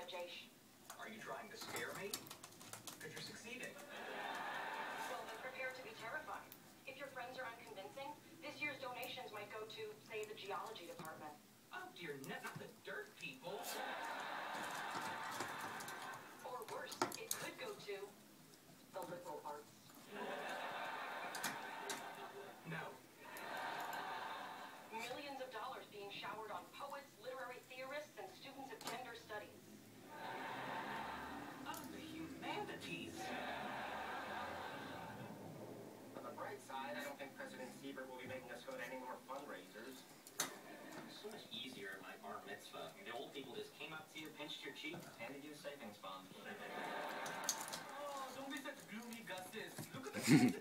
Rajesh. Are you trying to scare me? Because you're succeeding. Well, then prepare to be terrified. If your friends are unconvincing, this year's donations might go to, say, the geology department. Oh, dear, not the dirt people. Or worse, it could go to the liberal arts. No. Millions of dollars being showered on poets, literary theorists, and students of gender studies. Oh, the humanities. On the bright side, I don't think President Siebert will be making us go to any more fundraisers. So much easier at my bar mitzvah. The old people just came up to you, pinched your cheek, Handed you a savings bond. Oh, don't be such gloomy Gus's. Look at the